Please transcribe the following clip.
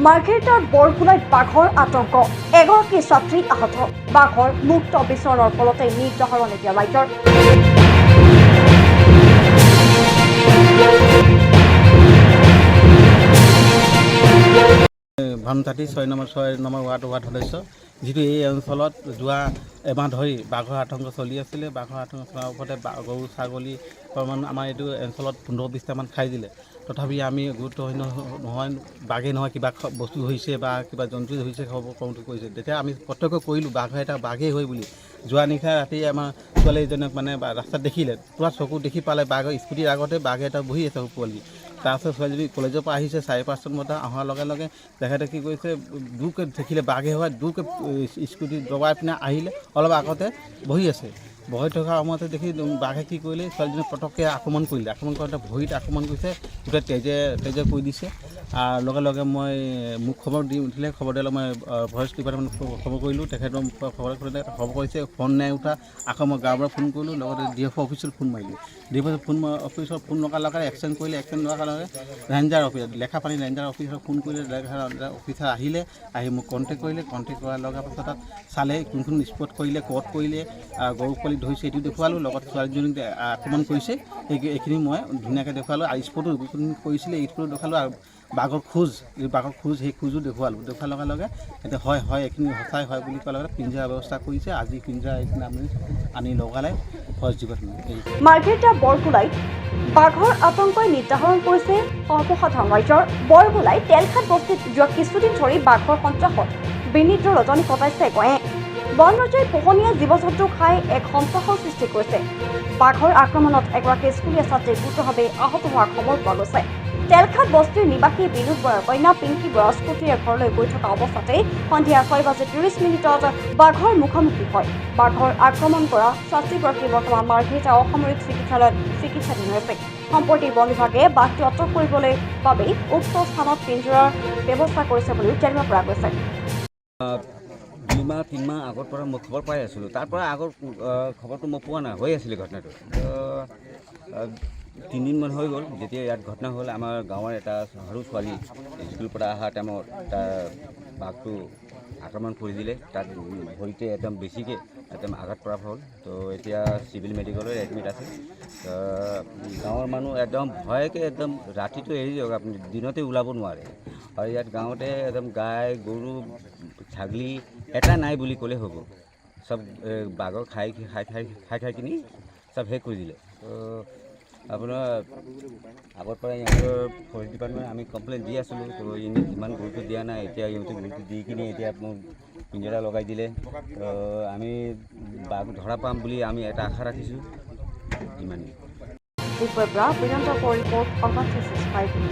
মাৰ্ঘেৰিটাৰ বৰকুলাইত বাঘৰ আতংক, এগৰাকী ছাত্ৰী আহত। বাঘৰ মুক্ত বিচৰণৰ ফলতে নিৰ্ধাৰণ এতিয়া ৰাইজৰ। ভানুতাঁতি 6 নম্বৰ ৱাৰ্ড সদস্য, যিটো এই অঞ্চলত যোৱা এমাহ ধৰি বাঘৰ আতংক চলি আছিলে। বাঘৰ আতংক চলাৰ ওপৰতে গৰু ছাগলী আমাৰ এইটো অঞ্চলত 15-20টামান খাই দিলে। তথাপি আমি গুৰুত্বহীন নহয়, বাঘেই নহয় কিবা বস্তু হৈছে বা কিবা জন্তু হৈছে খবৰ কৰোঁতে কৰিছে। তেতিয়া আমি প্ৰত্যক্ষ কৰিলোঁ বাঘেই হয় বুলি। যোৱা নিশা ৰাতি আমাৰ ছোৱালীজনক মানে ৰাস্তাত দেখিলে, পূৰা চকু দেখি পালে বাঘৰ স্কুটিৰ আগতে বাঘ এটা বহি আছে পোৱালি। তাৰপিছত ছোৱালীজনী কলেজৰ পৰা আহিছে 4:05 বজাত অহাৰ লগে লগে তেখেতে কি কৰিছে, দূৰকৈ দেখিলে বাঘে হয়, দূৰকৈ স্কুটি দবাই পিনে আহিলে, অলপ আগতে বহি আছে। বহি থকা সময়তে দেখি বাঘে কি কৰিলে, ছোৱালীজনীক পটককৈ আক্ৰমণ কৰিলে। আক্ৰমণ কৰোঁতে ভৰিত আক্ৰমণ কৰিছে, গোটেই তেজে কৰি দিছে। লগে লগে মই মোক খবৰ দি উঠিলে, খবৰ দিলে মই ফৰেষ্ট ডিপাৰ্টমেণ্ট খবৰ কৰিলোঁ। তেখেতৰ খবৰ কৰিছে, ফোন নাই উঠা। আকৌ মই গাঁৱৰ পৰা ফোন কৰিলোঁ, লগতে DF অফিচত ফোন মাৰিলোঁ। DF অফিচত ফোন লগাৰ লগে একশ্যন কৰিলে। একশ্যন লোৱাৰ লগে ৰেঞ্জাৰ অফিচ লেখাপানী ৰেঞ্জাৰ অফিচত ফোন কৰিলে। অফিচাৰ আহিলে, আহি মোক কণ্টেক্ট কৰিলে। কণ্টেক্ট কৰাৰ লগে পাছত তাত চালে কোনখন স্পট কৰিলে, ক'ত কৰিলে, গৰু পোৱালি ধৰিছে এইটো দেখুৱালোঁ। লগত ছোৱালীজনীক আক্ৰমণ কৰিছে এইখিনি মই ধুনীয়াকৈ দেখুৱালোঁ। আৰু স্পটো কৰিছিলে স্পটো দেখুৱালোঁ। আৰু বাঘৰ খোজ সেই খোজো দেখুৱালোঁ। দেখুৱাৰ লগে লগে এতিয়া হয় এইখিনি সঁচাই হয় বুলি কোৱাৰ লগে পিঞ্জৰা ব্যৱস্থা কৰিছে। আজি পিঞ্জৰা এইখিনি আনি লগালে ফৰেষ্ট ডিপাৰ্টমেণ্ট। মাৰ্ঘেৰিটা বৰকুলাইত বাঘৰ আতংকই নিৰ্ধাৰণ কৰিছে সৰ্বসাধাৰণ ৰাইজৰ। বৰকুলাই তেলঘাট বস্তিত যোৱা কিছুদিন ধৰি বাঘৰ সন্ত্ৰাসত বিনিদ্ৰ ৰজনী কটাইছে গঞে। বনৰজাই পোহনীয়া জীৱ জন্তু খাই এক সন্ত্ৰাসৰ সৃষ্টি কৰিছে। বাঘৰ আক্ৰমণত এগৰাকী স্কুলীয়া ছাত্ৰী গুৰুতৰভাৱে আহত হোৱাৰ খবৰ পোৱা গৈছে। তেলঘাট বস্তিৰ নিবাসী বিনোদ বৰাৰ কন্যা পিংকী বৰা স্কুটিৰে ঘৰলৈ গৈ থকা অৱস্থাতেই সন্ধিয়া 6:30 বাঘৰ মুখামুখি হয়। বাঘৰ আক্ৰমণ কৰা ছাত্ৰীগৰাকী বৰ্তমান মাৰ্ঘেৰিটা অসামৰিক চিকিৎসালয়ত চিকিৎসাধীন হৈছে। সম্প্ৰতি বন বিভাগে বাঘটো আটক কৰিবলৈ বাবেই উক্ত স্থানত পিঞ্জৰাৰ ব্যৱস্থা কৰিছে বুলিও জানিব পৰা গৈছে। 2-3 মাহ আগৰ পৰা মই খবৰ পাই আছিলোঁ। তাৰ পৰা আগৰ খবৰটো মই পোৱা নাই, হৈ আছিলে ঘটনাটো। 3 দিনমান হৈ গ'ল যেতিয়া ইয়াত ঘটনা হ'ল। আমাৰ গাঁৱৰ এটা সৰু ছোৱালী স্কুলৰ পৰা অহা টাইমত তাৰ বাঘটো আক্ৰমণ কৰি দিলে। তাত ভৰিতে একদম বেছিকৈ আঘাত পৰা হ'ল। তো এতিয়া চিভিল মেডিকেলত এডমিট আছে। গাঁৱৰ মানুহ একদম ভয়কৈ একদম ৰাতিটো এৰি দিয়ক, আপুনি দিনতে ওলাব নোৱাৰে। আৰু ইয়াত গাঁৱতে একদম গাই গৰু ছাগলী এটা নাই বুলি ক'লে হ'ব। চব বাঘৰ খাই কিনি চব শেষ কৰি দিলে। তো আপোনাৰ আগৰ পৰা ইহঁতৰ ফৰেষ্ট ডিপাৰ্টমেণ্ট আমি কমপ্লেইন দি আছিলোঁ। তো ইহঁতে ইমান গুৰুত্ব দিয়া নাই। এতিয়া ইহঁতে গুৰুত্ব দি কিনি এতিয়া মোক পিঞ্জৰা লগাই দিলে। আমি বাঘ ধৰা পাম বুলি আমি এটা আশা ৰাখিছোঁ। ইমানেই।